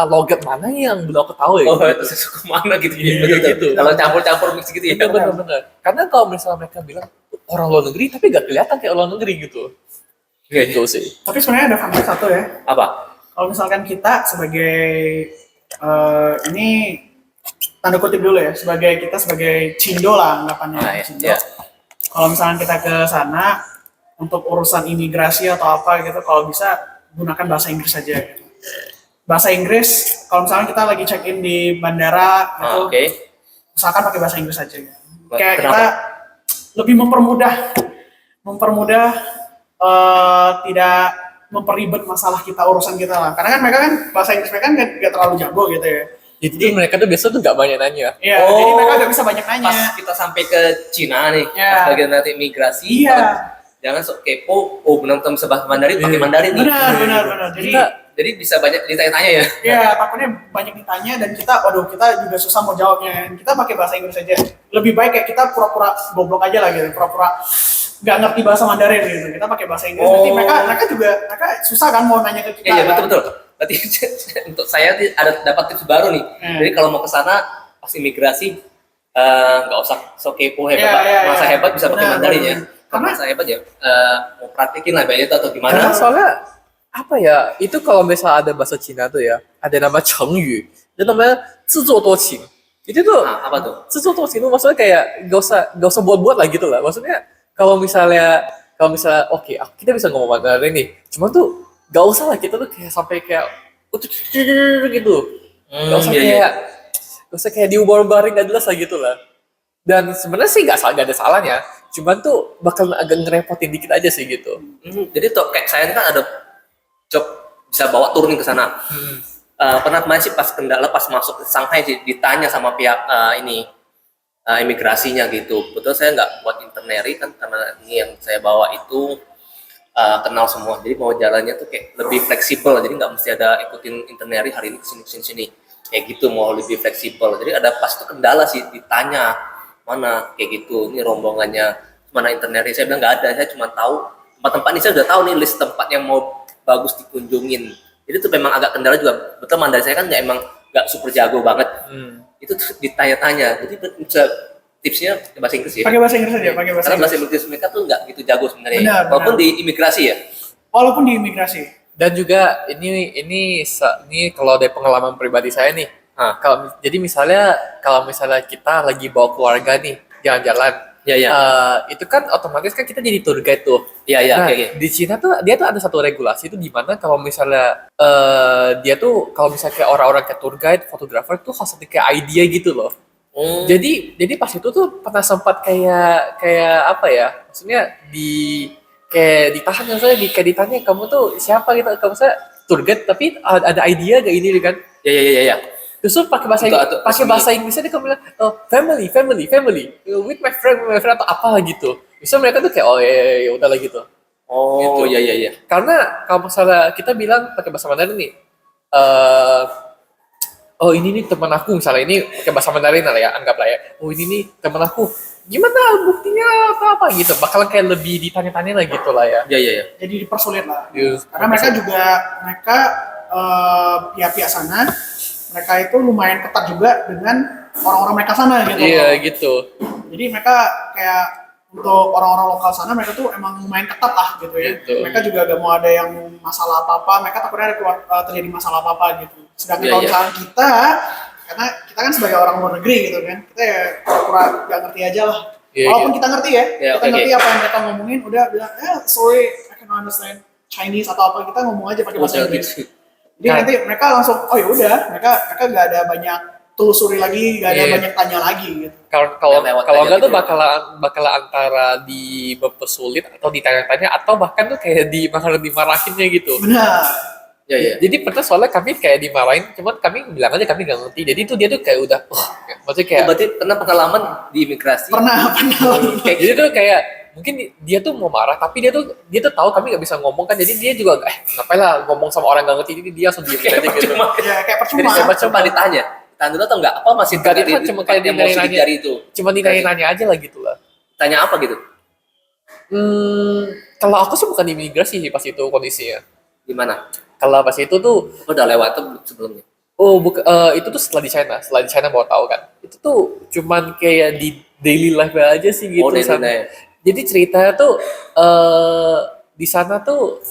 logat mana yang belum ketahui. Oh, itu suku mana gitu. Iya, Betul, betul. gitu. Kalau campur-campur mix gitu ya. Bener-bener. Karena kalau misalnya mereka bilang orang luar negeri tapi gak kelihatan kayak luar negeri gitu. Gitu sih. Tapi sebenarnya ada fun fact satu ya. Apa? Kalau misalkan kita sebagai ini tanda kutip dulu ya, kita sebagai Cindo lah anggapannya. Ah, iya. Cindo. Iya. Kalau misalkan kita ke sana untuk urusan imigrasi atau apa gitu, kalau bisa gunakan bahasa Inggris saja. Gitu. Bahasa Inggris, kalau misalnya kita lagi check in di bandara gitu, Oke. usahakan pakai bahasa Inggris saja. Gitu. Kayak Kenapa? kita lebih mempermudah tidak memperibet masalah kita, urusan kita lah. Karena kan mereka kan bahasa Inggris mereka kan gak terlalu jago gitu ya. Jadi mereka tuh biasa tuh gak banyak nanya. Iya, Oh. jadi mereka gak bisa banyak nanya. Pas kita sampai ke Cina nih, Iya. pas bagian nanti migrasi, Iya. jangan sok kepo. Oh, benar-benar bisa bahasa Mandarin, pakai Iya. Mandarin nih. Benar. Jadi Jadi bisa banyak ditanya-tanya ya. ya takutnya banyak ditanya dan kita juga susah mau jawabnya. Kita pakai bahasa Inggris aja. Lebih baik kayak kita pura-pura goblok aja lah gitu, pura-pura nggak ngerti bahasa Mandarin gitu. Kita pakai bahasa Inggris. Nanti Oh. mereka juga mereka susah kan mau nanya ke kita. Iya, kan? betul. Berarti untuk saya ada dapat tips baru nih. Jadi kalau mau ke sana pas imigrasi nggak usah sok kepo hebat. Iya. Masa hebat bisa pakai Benar, Mandarin ya. benar. Karena masa hebat ya mau praktekin lah banyak atau Karena gimana. soalnya apa ya, itu kalau misalnya ada bahasa Cina tuh ya, ada nama Chengyu, ada namanya 自作多情. Itu tuh Nah, apa tuh? 自作多情tuh maksudnya kayak gak usah buat-buat lah gitu lah. Maksudnya kalau misalnya oke, kita bisa ngomong Mandarin nih, cuma tuh gak usah lah kita tuh kayak sampai kayak gitu. Gak usah iya. kayak diubar-ubarin gak jelas lah gitu lah. Dan sebenarnya sih gak ada salahnya, cuman tuh bakal agak ngerepotin dikit aja sih gitu. Jadi tuh kayak saya kan ada job bisa bawa turunin ke sana. Pernah kemarin sih pas kendala pas masuk ke Shanghai sih ditanya sama pihak imigrasinya gitu. Betul saya nggak buat itinerary kan karena ini yang saya bawa itu kenal semua. Jadi mau jalannya tuh kayak lebih fleksibel. Jadi nggak mesti ada ikutin itinerary hari ini sini. Kayak gitu mau lebih fleksibel. Jadi ada pas itu kendala sih ditanya mana kayak gitu. Ini rombongannya mana itinerary. Saya bilang nggak ada. Saya cuma tahu tempat-tempat ini saya udah tahu nih list tempat yang mau bagus dikunjungin. Jadi itu memang agak kendala juga. Betul Mandarin saya kan nggak super jago banget. Itu tuh ditanya-tanya. Jadi bisa tipsnya bahasa Inggris ya. Pakai bahasa Inggris aja, pakai bahasa Karena bahasa Inggris. Inggris mereka tuh nggak gitu jago sebenarnya. Benar, Walaupun benar. di imigrasi ya. Walaupun di imigrasi. Dan juga ini kalau dari pengalaman pribadi saya nih, jadi misalnya kalau misalnya kita lagi bawa keluarga nih jalan-jalan, Iya. itu kan otomatis kan kita jadi tour guide tuh. Iya, Nah, kayak gitu. di Cina tuh dia tuh ada satu regulasi itu di mana kalau misalnya dia tuh kalau misalnya kayak orang-orang kayak tour guide, fotografer tuh harus ada kayak idea gitu loh. Jadi pas itu tuh pernah sempat kayak apa ya? Maksudnya kayak ditahan misalnya kayak ditanya kamu tuh siapa gitu, kamu saya tour guide tapi ada idea gak ini kan? Iya. Terus tuh pakai bahasa Atau pakai resmi. bahasa Inggrisnya dia bilang family with my friend atau apa gitu. Bisa mereka tuh kayak ya udahlah gitu. Oh, Gitu. iya. Karena kalau misalnya kita bilang pakai bahasa Mandarin nih, oh ini nih teman aku misalnya ini pakai bahasa Mandarin lah ya, anggaplah ya. Oh ini nih teman aku, gimana buktinya apa gitu. Bakalan kayak lebih ditanya-tanya lah gitu lah ya. Iya. Jadi dipersulit lah. Iya. Karena mereka pihak-pihak sana, mereka itu lumayan ketat juga dengan orang-orang mereka sana gitu. Iya gitu. Jadi mereka kayak untuk orang-orang lokal sana mereka tuh emang lumayan ketat lah gitu ya. Gitu. Mereka juga gak mau ada yang masalah apa-apa, mereka takutnya ada terjadi masalah apa-apa gitu. Sedangkan Iya, kalau iya. misalnya kita karena kita kan sebagai orang luar negeri gitu kan, kita ya pura-pura nggak ngerti aja lah. Iya, Walaupun iya. kita ngerti ya, Iya, kita oke, ngerti oke. apa yang mereka ngomongin, udah bilang, sorry, I cannot understand Chinese atau apa, kita ngomong aja pakai bahasa Udah Inggris. gitu. Jadi nanti mereka langsung, oh ya udah, mereka nggak ada banyak telusuri lagi, nggak ada Iya. banyak tanya lagi gitu. Kalau Yang lewat kalau aja enggak tuh gitu ya. bakalan antara dipersulit atau ditanya-tanya atau bahkan tuh kayak dimarahinnya gitu. Benar. Ya ya. Jadi pernah soalnya kami kayak dimarahin, cuman kami bilang aja kami nggak ngerti. Jadi tuh dia tuh kayak udah, maksudnya kayak, Berarti pernah pengalaman di imigrasi? Pernah. Kayak jadi tuh kayak mungkin dia tuh mau marah, tapi dia tuh tahu kami nggak bisa ngomong kan, jadi dia juga ngapain lah ngomong sama orang nggak ngerti, jadi dia langsung diem aja gitu. Cuma Ya kayak percuma. Jadi saya coba ditanya. Tanya dulu atau enggak? Apa masih Enggak, terjadi dia cuma kayak emosi di ditanya-tanya. jari itu? Cuma ditanya-tanya aja lah gitu lah. Tanya apa gitu? Kalau aku sih bukan di imigrasi sih pas itu kondisinya. Gimana? Kalau pas itu tuh, Oh, udah lewat tuh sebelumnya. itu tuh setelah di China mau tahu kan. Itu tuh cuman kayak di daily life aja sih gitu. Oh, daily Sana. life. Jadi ceritanya tuh di sana tuh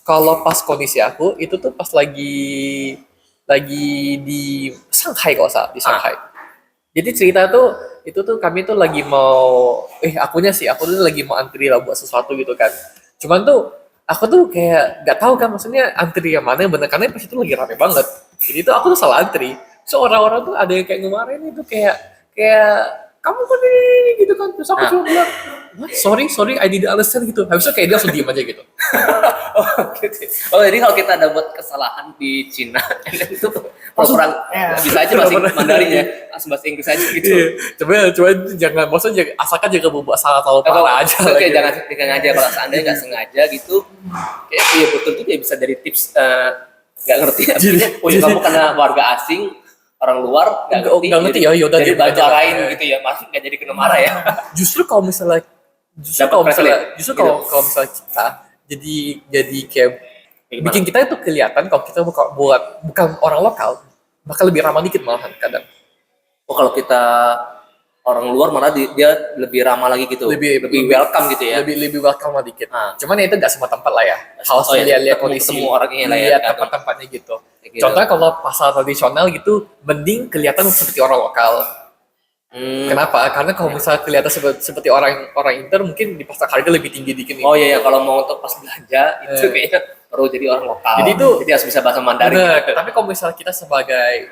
kalau pas kondisi aku itu tuh pas lagi di Shanghai kalau salah di Shanghai. Jadi cerita tuh itu tuh kami tuh lagi mau aku tuh lagi mau antri lah buat sesuatu gitu kan. Cuman tuh aku tuh kayak nggak tahu kan maksudnya antri yang mana yang bener karena pas itu lagi rame banget. Jadi tuh aku tuh salah antri. So orang-orang tuh ada yang kayak ngemarin itu kayak kamu kok ini gitu kan. Terus aku cuma bilang, "What? Sorry, I didn't understand" gitu. Habis itu kayak dia langsung diem aja gitu. Oh, jadi kalau kita ada buat kesalahan di Cina, itu orang ya. bisa aja bahasa Mandarin ya, langsung bahasa Inggris aja gitu. Iya, coba jangan maksudnya asalkan jangan membuat salah tahu Kalau parah aja. oke, gitu. jangan aja kalau seandainya nggak sengaja gitu, kayak iya betul tuh ya bisa dari tips nggak ngerti artinya. Oh ya kamu karena warga asing orang luar Nggak ngerti, jadi- ya yaudah, jadi diem aja lah. lain gitu ya, masih nggak jadi kena marah ya. Justru kalau misalnya Dapat privilege, gitu. kalau misalnya kita jadi kayak Gimana? bikin kita itu kelihatan kalau kita bukan orang lokal bakal lebih ramah dikit malahan kadang Oh kalau kita orang luar malah dia lebih ramah lagi gitu, lebih welcome gitu ya. lebih welcome lah dikit. Ah. Cuman ya itu nggak semua tempat lah ya. Harus Oh, iya. lihat Ketemu- kondisi, ketemu orangnya lah ya. lihat tempat-tempatnya gitu. Kayak gitu. Contohnya kalau pasar tradisional gitu, mending kelihatan seperti orang lokal. Kenapa? Karena kalau misalnya kelihatan seperti orang inter, mungkin di pasar harga lebih tinggi dikit nih. Oh iya, kalau mau untuk pas belanja itu Eh. kayaknya perlu jadi orang lokal. Jadi harus bisa bahasa Mandarin. Bener, tapi kalau misalnya kita sebagai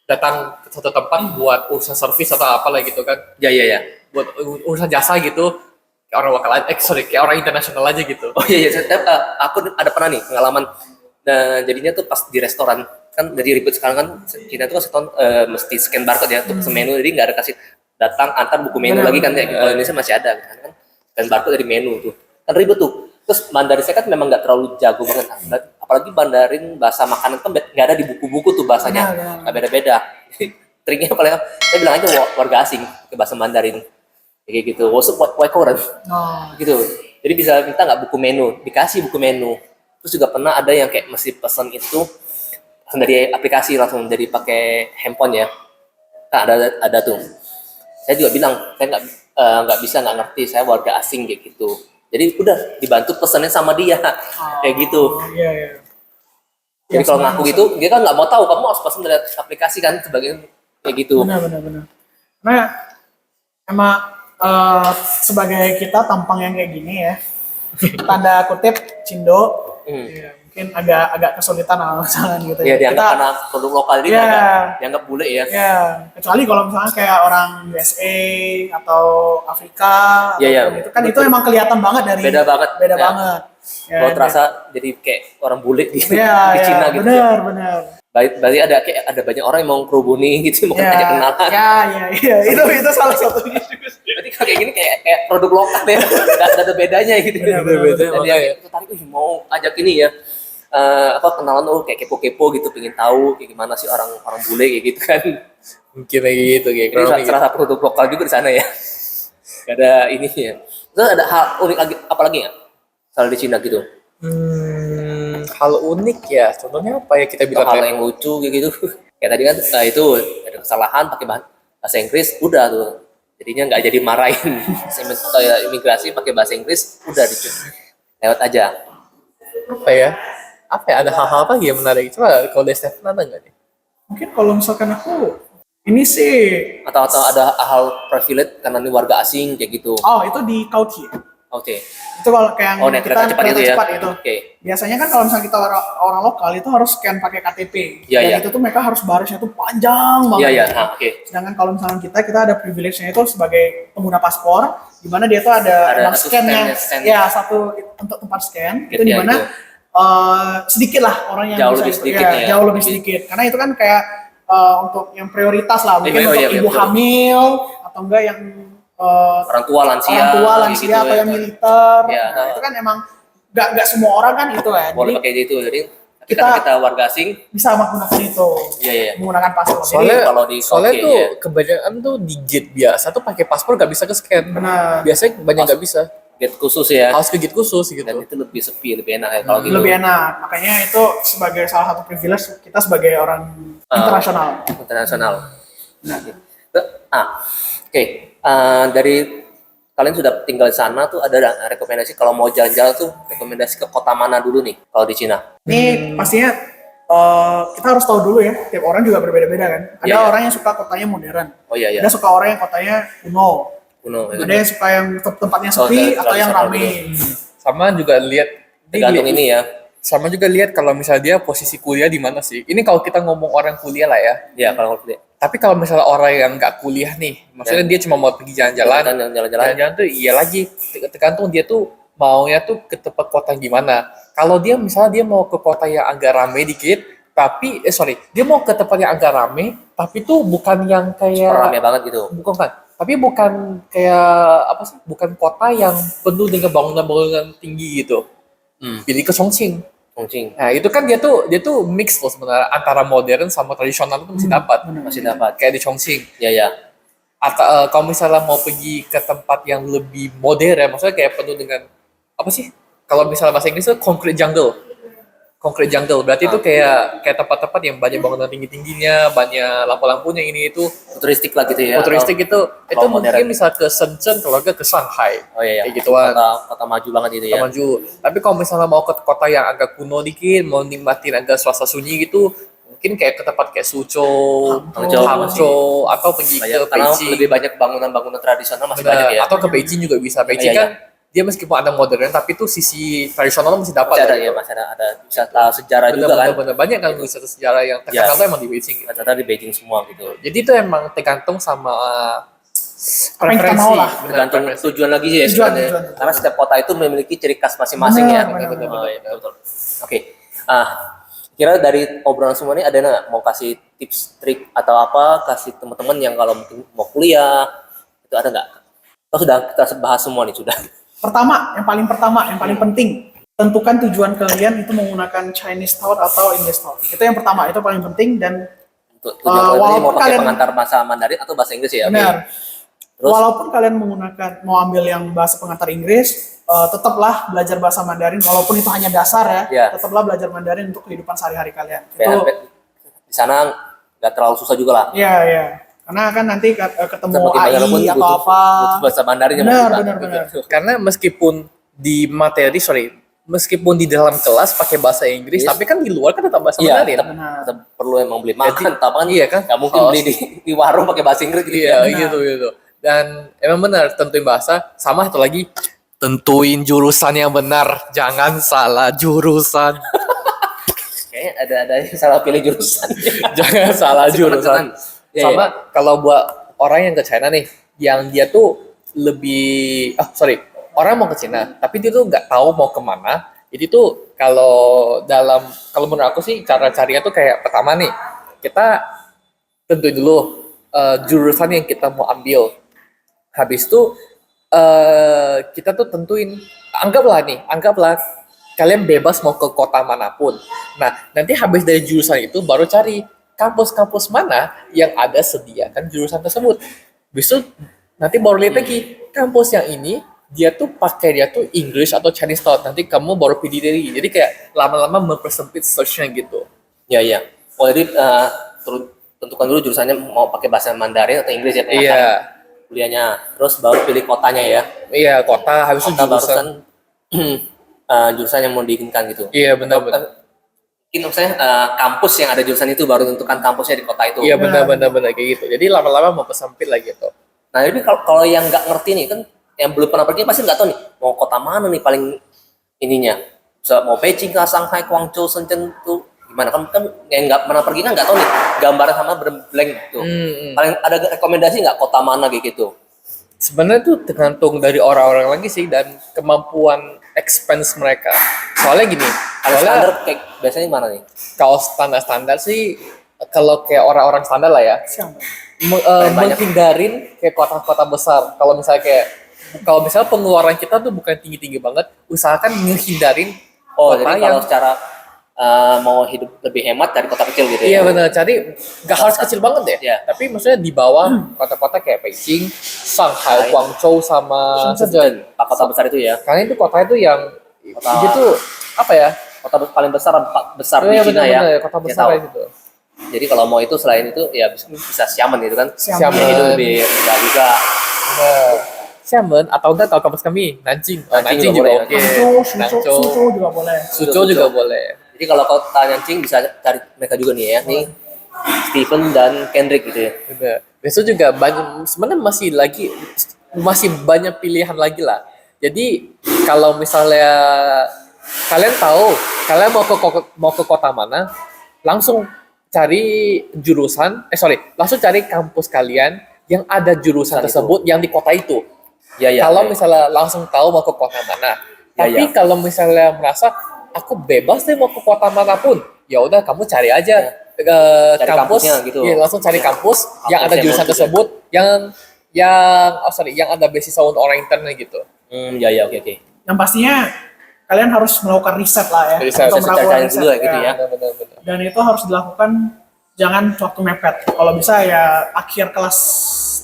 datang ke suatu tempat buat urusan servis atau apalah gitu kan, Ya ya. buat urusan jasa gitu, kayak orang lokal aja, kayak orang internasional aja gitu. Oh iya, aku ada pernah nih pengalaman. Nah, jadinya tuh pas di restoran kan jadi ribet sekarang kan Cina tuh restoran mesti scan barcode ya untuk pesen menu, jadi nggak ada kasih datang antar buku menu Benar, lagi kan ya. Kalau Indonesia masih ada kan, scan barcode dari menu tuh kan ribet tuh. Terus Mandarin saya kan memang nggak terlalu jago banget, apalagi Mandarin bahasa makanan kan nggak ada di buku-buku tuh bahasanya, Benar. nggak beda-beda. Triknya paling saya bilang aja warga asing ke bahasa Mandarin kayak gitu. What's why koran? Oh. Gitu. Jadi bisa minta nggak buku menu, dikasih buku menu. Terus juga pernah ada yang kayak mesti pesan itu langsung dari aplikasi, langsung dari pakai handphone ya. Nah, ada tuh. Saya juga bilang saya nggak bisa, nggak ngerti, saya warga asing kayak gitu. Jadi udah dibantu pesannya sama dia kayak gitu. Iya, iya. Jadi Ya, kalau sama- ngaku gitu dia kan nggak mau tahu, kamu harus pesan dari aplikasi kan sebagai kayak gitu. Benar. Karena emang sebagai kita tampang yang kayak gini ya, tanda kutip Cindo, ya, mungkin agak kesulitan alasan gitu Ya ya. dianggap karena produk lokal ini Iya. dianggap bule ya. Ya, kecuali kalau misalnya kayak orang USA atau Afrika, Iya, iya. ataupun itu kan itu emang kelihatan banget dari Beda banget. beda Ya. banget. Ya, Kalau terasa jadi kayak orang bule di Iya, Cina gitu ya. benar. Berarti ada banyak orang yang mau kerubuni gitu, mau Ya, ngajak kenalan. iya, itu salah satunya. Berarti kalau kayak gini kayak produk lokal ya, nggak ada bedanya gitu. Benar, Dan makanya. yang tertarik, mau ajak ini ya, kenalan kayak kepo-kepo gitu, pengen tahu kayak gimana sih orang bule kayak gitu kan. Mungkin kayak gitu kayak Ini kurang salah satu produk lokal juga di sana ya. Gak ada ini ya. Terus ada hal unik lagi, apa lagi nggak? Soal di Cina gitu. hal unik ya. Contohnya apa ya kita Atau bilang hal kayak yang lucu kayak gitu. Kayak tadi kan itu ada kesalahan pakai bahasa Inggris, udah tuh. Jadinya nggak jadi marahin. Kayak imigrasi pakai bahasa Inggris, udah lewat aja. apa ya? Apa ya? Ada hal-hal apa lagi yang menarik? Coba kalau dari Stephen ada nggak nih? Mungkin kalau misalkan aku Ini sih, Atau ada hal privilege karena ini warga asing kayak gitu. oh itu di Kauti. Oke. Itu kalau kayak Oh, naik kereta cepat kereta itu ya. cepat itu. Oke. Biasanya kan kalau misalnya kita orang lokal itu harus scan pakai KTP. Iya, Dan iya. itu tuh mereka harus barisnya tuh panjang banget. Iya, iya. Nah, oke. Sedangkan kalau misalnya kita ada privilege-nya itu sebagai pengguna paspor, di mana dia tuh ada emang satu scan-nya. stand. Ya, satu untuk tempat scan. Itu di Ya, mana itu. sedikit lah orang yang Jauh bisa lebih itu. sedikit Ya, ya. jauh lebih sedikit. Karena itu kan kayak untuk yang prioritas lah, mungkin Iya, untuk iya, ibu betul. hamil atau enggak yang Orang tua lansia. orang tua kayak lansia gitu atau ya. yang militer. Ya. Nah, itu kan emang nggak semua orang kan itu ya. Boleh Jadi pakai itu. Jadi kita- karena kita warga asing, bisa menggunakan itu, iya, iya. menggunakan paspor. Soalnya Jadi, kalau di soalnya Kauki, tuh ya. kebanyakan tuh di gate biasa tuh pakai paspor gak bisa ke scan. benar, Biasanya banyak gak bisa. gate khusus ya. Harus ke gate khusus gitu. Dan itu lebih sepi, lebih enak ya kalau gitu. lebih enak. Makanya itu sebagai salah satu privilege kita sebagai orang internasional. Internasional. Oke. Dari kalian sudah tinggal di sana tuh ada rekomendasi kalau mau jalan-jalan tuh rekomendasi ke kota mana dulu nih kalau di Cina? Ini pastinya kita harus tahu dulu ya, tiap orang juga berbeda-beda kan. Ada Iya, iya. orang yang suka kotanya modern, Oh iya, iya. ada suka orang yang kotanya kuno, Kuno. ada yang suka yang tempatnya sepi atau yang tradisional rame. Sama juga lihat Tergantung ini ya. sama juga lihat kalau misalnya dia posisi kuliah di mana sih. Ini kalau kita ngomong orang kuliah lah ya. Ya kalau kuliah. Tapi kalau misalnya orang yang nggak kuliah nih, maksudnya dia cuma mau pergi jalan-jalan, Jalan-jalan. jalan-jalan tuh iya lagi tergantung dia tuh maunya tuh ke tempat kota yang gimana. Kalau dia misalnya dia mau ke kota yang agak rame dikit, tapi dia mau ke tempat yang agak rame, tapi tuh bukan yang kayak Rame banget gitu. bukan kan, tapi bukan kayak apa sih? Bukan kota yang penuh dengan bangunan-bangunan tinggi gitu. Pilih ke Chongqing. Chongqing Nah itu kan dia tuh mix loh sebenarnya antara modern sama tradisional itu masih dapat. masih dapat. Kayak di Chongqing. Ya ya. Atau kalau misalnya mau pergi ke tempat yang lebih modern, maksudnya kayak penuh dengan apa sih? Kalau misalnya bahasa Inggris itu concrete jungle. Concrete jungle berarti itu kayak tempat-tempat yang banyak bangunan tinggi-tingginya, banyak lampu-lampunya ini itu. Futuristik lah gitu ya. Futuristik itu kalau mungkin modern. bisa ke Shenzhen kalau nggak ke Shanghai. Oh iya, iya. Kayak gituan. Kota maju banget itu ya. Kota maju. Tapi kalau misalnya mau ke kota yang agak kuno dikit, mau nikmatin agak suasana sunyi gitu, mungkin kayak ke tempat kayak Suzhou, Hangzhou, atau pergi ke Karena Beijing. lebih banyak bangunan-bangunan tradisional masih Benar. banyak ya. Atau ke Beijing juga bisa. Beijing Iya, kan dia meskipun ada modern, tapi tuh sisi tradisional masih dapat. Masih ada gitu. ya, masih ada wisata sejarah juga kan. Benar-benar banyak kan wisata sejarah yang terkenal tuh emang di Beijing. Gitu. Rata-rata di Beijing semua gitu. Jadi itu emang tergantung sama Apa yang kita mau lah. Benar, Tergantung preferensi. tujuan lagi sih ya Tujuan, sebenarnya. tujuan. Karena setiap kota itu memiliki ciri khas masing-masing ya. Benar, benar, Oh, benar. iya, betul. Oke. Kira dari obrolan semua ini ada nggak mau kasih tips, trik atau apa kasih teman-teman yang kalau mungkin mau kuliah itu ada nggak? Atau sudah kita bahas semua nih sudah. Pertama, yang paling penting, tentukan tujuan kalian itu menggunakan Chinese Town atau English Town. Itu yang pertama, itu paling penting dan Untuk tujuan kalian ini walaupun mau pakai kalian- pengantar bahasa Mandarin atau bahasa Inggris ya? benar. Terus? Walaupun kalian mau ambil yang bahasa pengantar Inggris, tetaplah belajar bahasa Mandarin walaupun itu hanya dasar ya. Iya. Tetaplah belajar Mandarin untuk kehidupan sehari-hari kalian. Kayak Itu di sana nggak terlalu susah juga lah. iya, iya. Karena kan nanti ketemu Semakin banyak pun AI atau butuh apa. bahasa Mandarin yang Benar, mau benar, kita. benar. Karena meskipun di dalam kelas pakai bahasa Inggris, Yes. tapi kan di luar kan tetap bahasa Iya, Mandarin. tetap, Benar. tetap perlu emang beli makan, apa kan? Iya kan? Nggak mungkin Oh, beli di warung pakai bahasa Inggris gitu. Iya, ya. gitu. Dan emang benar tentuin bahasa, sama satu lagi tentuin jurusan yang benar, jangan salah jurusan. Kayaknya ada yang salah pilih jurusan. Jangan salah jurusan. Iya, Sama kalau buat orang yang ke China nih, yang dia tuh lebih, orang mau ke China, tapi dia tuh nggak tahu mau kemana. Jadi tuh kalau menurut aku sih cara carinya tuh kayak pertama nih, kita tentuin dulu jurusan yang kita mau ambil. Habis itu kita tuh tentuin, anggaplah kalian bebas mau ke kota manapun. Nah, nanti habis dari jurusan itu baru cari kampus-kampus mana yang ada sediakan jurusan tersebut. Habis itu nanti baru lihat lagi kampus yang ini dia tuh English atau Chinese Town. Nanti kamu baru pilih dari. Jadi kayak lama-lama mempersempit search-nya gitu. Iya, iya. Oh, jadi tentukan dulu jurusannya mau pakai bahasa Mandarin atau Inggris ya pengantar Iya. kuliahnya. Terus baru pilih kotanya ya. Iya, kota habis itu Kota jurusan. barusan jurusan yang mau diinginkan gitu. Iya, benar-benar. maksudnya kampus yang ada jurusan itu baru tentukan kampusnya di kota itu. Iya benar kayak gitu. Jadi lama-lama mau kesempit lagi gitu. Nah, ini kalau yang nggak ngerti nih kan, yang belum pernah pergi pasti nggak tahu nih mau kota mana nih paling ininya. Mau Beijing kah, Shanghai, Guangzhou, Shenzhen tuh gimana kan yang nggak pernah pergi kan nggak tahu nih gambaran sama blank gitu. Paling ada rekomendasi nggak kota mana kayak gitu? Sebenarnya tuh tergantung dari orang-orang lagi sih dan kemampuan expense mereka. Soalnya gini, Kalau soalnya standar kayak biasanya mana nih? kalau standar sih kalau kayak orang-orang standar lah ya, Siang. Banyak. menghindarin kayak kota-kota besar. Kalau misalnya pengeluaran kita tuh bukan tinggi-tinggi banget, usahakan ngehindarin Oh, kota jadi kalau secara mau hidup lebih hemat dari kota kecil gitu ya? iya benar, cari nggak harus kecil banget deh. Iya. Tapi maksudnya di bawah kota-kota kayak Beijing, Shanghai, Guangzhou sama Shenzhen. Pak kota besar itu ya? Karena itu kota itu yang Kota- dia tuh apa ya? Kota paling besar, besar Iya, di Cina ya? benar-benar kota Saya besar tahu. gitu. Jadi kalau mau itu selain itu ya bisa Xiamen gitu kan? Xiamen. Yang hidup lebih rendah juga. Nah, Xiamen atau enggak kalau kampus kami Nanjing. Nanjing Nanjing juga juga boleh, oke. Suzhou, Nanzhou. Suzhou juga boleh. Suzhou juga boleh. Jadi kalau kota Nanjing bisa cari mereka juga nih ya, nih Stephen dan Kendrick gitu ya. Bener. Besok juga banyak, sebenarnya masih banyak pilihan lagi lah. Jadi kalau misalnya kalian tahu kalian mau ke kota mana, langsung cari langsung cari kampus kalian yang ada jurusan Itu. tersebut yang di kota itu. Ya, ya. Kalau ya. misalnya langsung tahu mau ke kota mana. Ya, Tapi ya. kalau misalnya merasa aku bebas deh mau ke kota manapun, ya udah kamu cari aja Cari kampus, kampusnya gitu. iya, langsung cari kampus yang ada yang jurusan bagus tersebut yang ada beasiswa untuk orang intern gitu. Ya, ya, oke, oke. Yang pastinya kalian harus melakukan riset lah ya. Riset, Atau riset, melakukan cari dulu ya gitu ya. Benar. Dan itu harus dilakukan jangan waktu mepet. Kalau bisa ya akhir kelas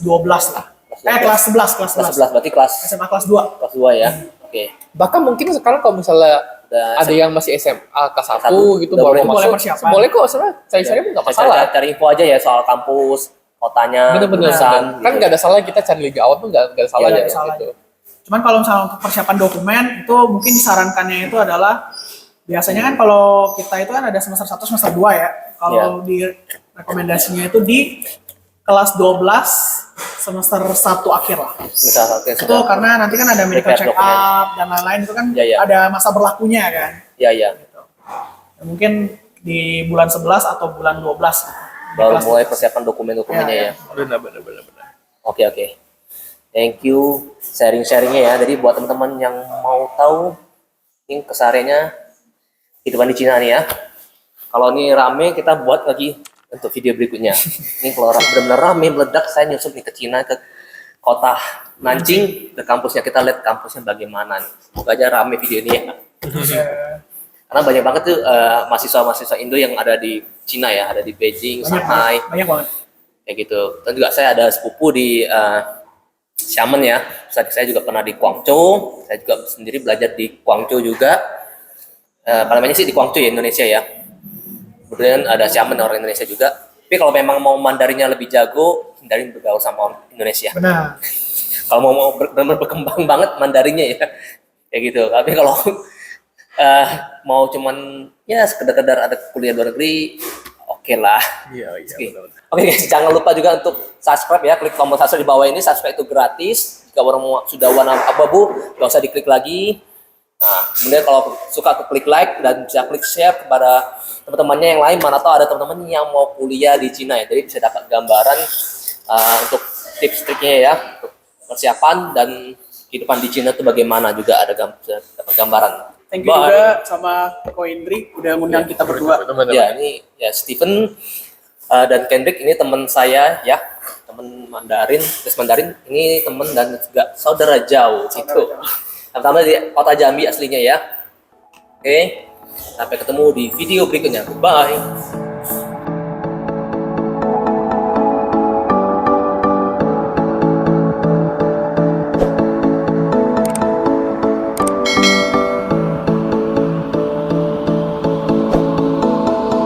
12 lah. Kelas 11, kelas Kelas 11 11. berarti kelas SMA kelas 2. kelas 2 ya. Oke. Bahkan mungkin sekarang kalau misalnya Udah ada yang masih SMA kelas 1 Satu, gitu udah baru boleh masuk, persiapan. boleh kok sebenarnya cari-cari nggak Cari- masalah. Cari info aja ya soal kampus, kotanya, Bener-bener jurusan, kan gitu. nggak ada salah kita cari liga awal tuh nggak ada salah Iya, ya nggak ada salah. gitu. Cuman kalau misalnya untuk persiapan dokumen itu mungkin disarankannya itu adalah biasanya kan kalau kita itu kan ada semester 1 semester 2 ya. Kalau di rekomendasinya itu di kelas 12 semester 1 akhir lah. Misal satu yang Itu sudah. karena nanti kan ada medical Prepare check up dan lain-lain itu kan Iya, iya. ada masa berlakunya kan. Ya, ya. Ya, mungkin di bulan 11 atau bulan 12 gitu. Di Baru kelas mulai 12. persiapan dokumen-dokumennya Ya, ya. Benar. Oke, oke. Thank you sharing-sharingnya ya. Jadi buat teman-teman yang mau tahu ini kesehariannya kehidupan di Cina nih ya. Kalau ini rame kita buat lagi untuk video berikutnya. Ini kalau benar-benar rame meledak saya nyusup nih ke Cina, ke kota Nanjing, ke kampusnya, kita lihat kampusnya bagaimana nih. Semoga aja rame video ini ya. Karena banyak banget tuh mahasiswa-mahasiswa Indo yang ada di Cina ya, ada di Beijing, Shanghai, Banyak banget. kayak gitu. Dan juga saya ada sepupu di Xiamen ya. Saya juga pernah di Guangzhou. Saya juga sendiri belajar di Guangzhou juga. Paling banyak sih di Guangzhou ya, Indonesia ya. Kemudian ada Xiamen orang Indonesia juga. Tapi kalau memang mau Mandarinnya lebih jago, hindarin bergaul sama orang Indonesia. Benar. Kalau mau benar-benar berkembang banget Mandarinnya ya, kayak gitu. Tapi kalau mau cuman ya sekedar ada kuliah luar negeri, oke lah. Iya, Oke. Oke guys, jangan lupa juga untuk subscribe ya, klik tombol subscribe di bawah ini. Subscribe itu gratis. Jika orang sudah warna abu-abu, nggak usah diklik lagi. Nah, kemudian kalau suka klik like dan bisa klik share kepada teman-temannya yang lain, mana tahu ada teman-teman yang mau kuliah di Cina ya, jadi bisa dapat gambaran untuk tips-triknya ya, untuk persiapan dan kehidupan di Cina itu bagaimana juga ada bisa dapat gambaran. Thank you juga sama Ko Indri udah ngundang kita berdua. Ya, ini ya Stephen dan Kendrick ini teman saya ya, teman Mandarin, tes Mandarin, ini teman dan juga saudara jauh gitu. Pertama di kota Jambi aslinya ya. Oke, sampai ketemu di video berikutnya. Bye.